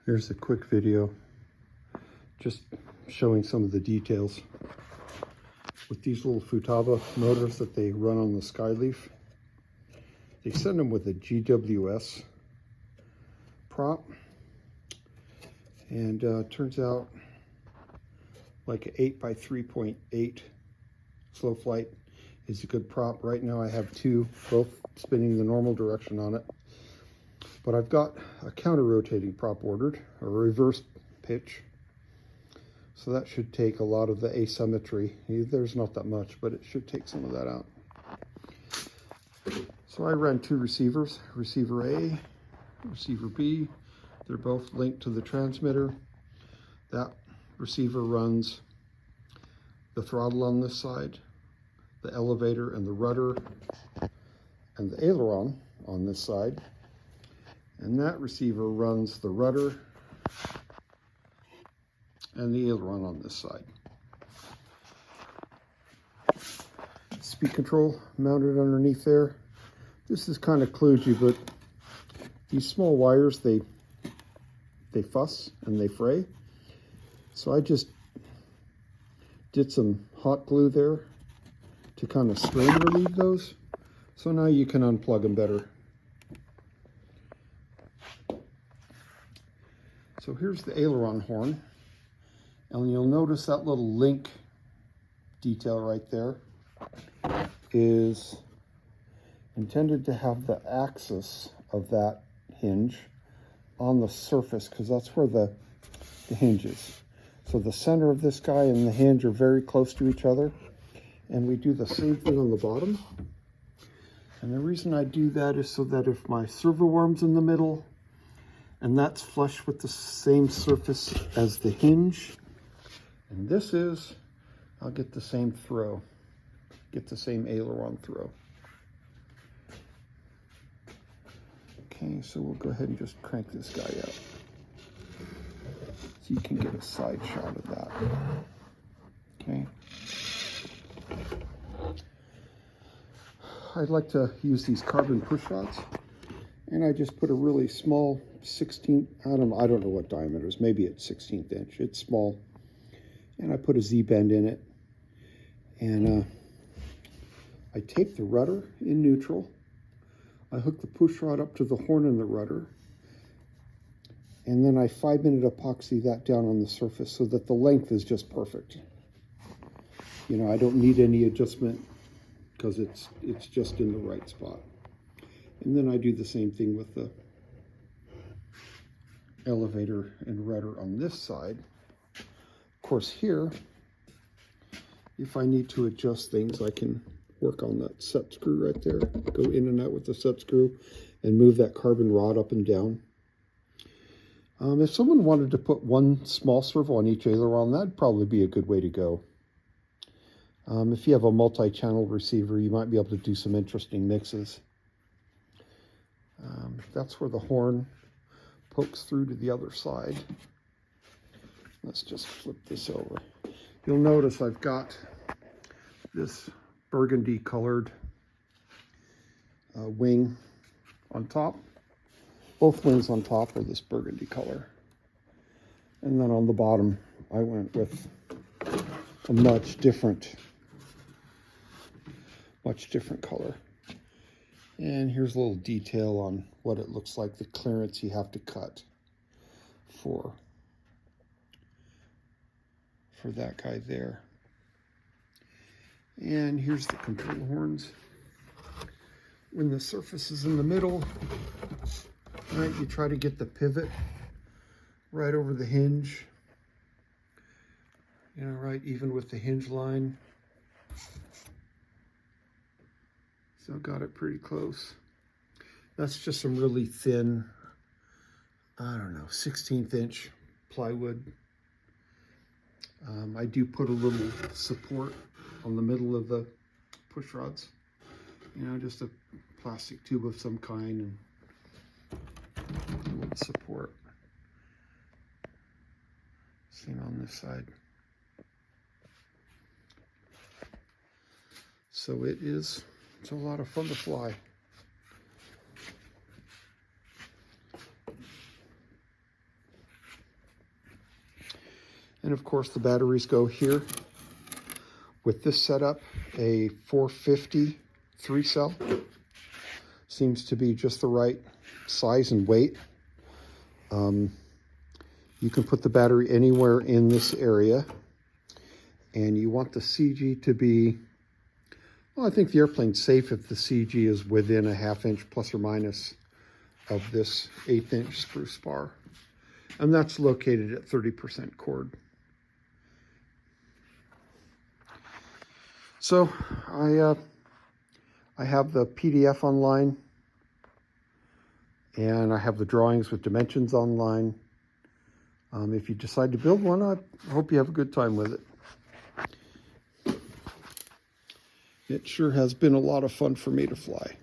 Here's a quick video just showing some of the details with these little Futaba motors that they run on the SkyLeaf. They send them with a GWS prop, and turns out like an 8 by 3.8 slow flight is a good prop. Right now I have two, both spinning the normal direction on it. But I've got a counter-rotating prop ordered, a reverse pitch. So that should take a lot of the asymmetry. There's not that much, but it should take some of that out. So I ran two receivers, receiver A, receiver B. They're both linked to the transmitter. That receiver runs the throttle on this side, the elevator and the rudder, and the aileron on this side. And that receiver runs the rudder and the aileron on this side. Speed control mounted underneath there. This is kind of kludgy, but these small wires, they fuss and they fray. So I just did some hot glue there to kind of strain relieve those. So now you can unplug them better. So here's the aileron horn, and you'll notice that little link detail right there is intended to have the axis of that hinge on the surface, because that's where the hinge is. So the center of this guy and the hinge are very close to each other, and we do the same thing on the bottom. And the reason I do that is so that if my servo arm's in the middle, and that's flush with the same surface as the hinge, and this is, I'll get the same throw, get the same aileron throw. Okay, so we'll go ahead and just crank this guy up so you can get a side shot of that. Okay. I'd like to use these carbon push rods, and I just put a really small 16th, I don't know what diameter it is, maybe it's 16th inch, it's small, and I put a Z-bend in it, and I tape the rudder in neutral. I hook the push rod up to the horn in the rudder, and then I 5-minute epoxy that down on the surface so that the length is just perfect. You know, I don't need any adjustment because it's just in the right spot. And then I do the same thing with the elevator and rudder on this side. Of course, here, if I need to adjust things, I can work on that set screw right there, go in and out with the set screw and move that carbon rod up and down. If someone wanted to put one small servo on each aileron, that'd probably be a good way to go. If you have a multi-channel receiver, you might be able to do some interesting mixes. That's where the horn pokes through to the other side. Let's just flip this over. You'll notice I've got this burgundy colored wing on top. Both wings on top are this burgundy color. And then on the bottom, I went with a much different color. And here's a little detail on what it looks like, the clearance you have to cut for that guy there. And here's the control horns. When the surface is in the middle, right, you try to get the pivot right over the hinge, you know, right even with the hinge line. So got it pretty close. That's just some really thin, I don't know, 16th inch plywood. I do put a little support on the middle of the push rods, you know, just a plastic tube of some kind, and a little support. Same on this side. So it's a lot of fun to fly. And of course the batteries go here. With this setup, a 450 3-cell seems to be just the right size and weight. You can put the battery anywhere in this area, and you want the CG to be, well, I think the airplane's safe if the CG is within a 1/2 inch plus or minus of this 1/8 inch screw spar. And that's located at 30% cord. So I have the PDF online, and I have the drawings with dimensions online. If you decide to build one, I hope you have a good time with it. It sure has been a lot of fun for me to fly.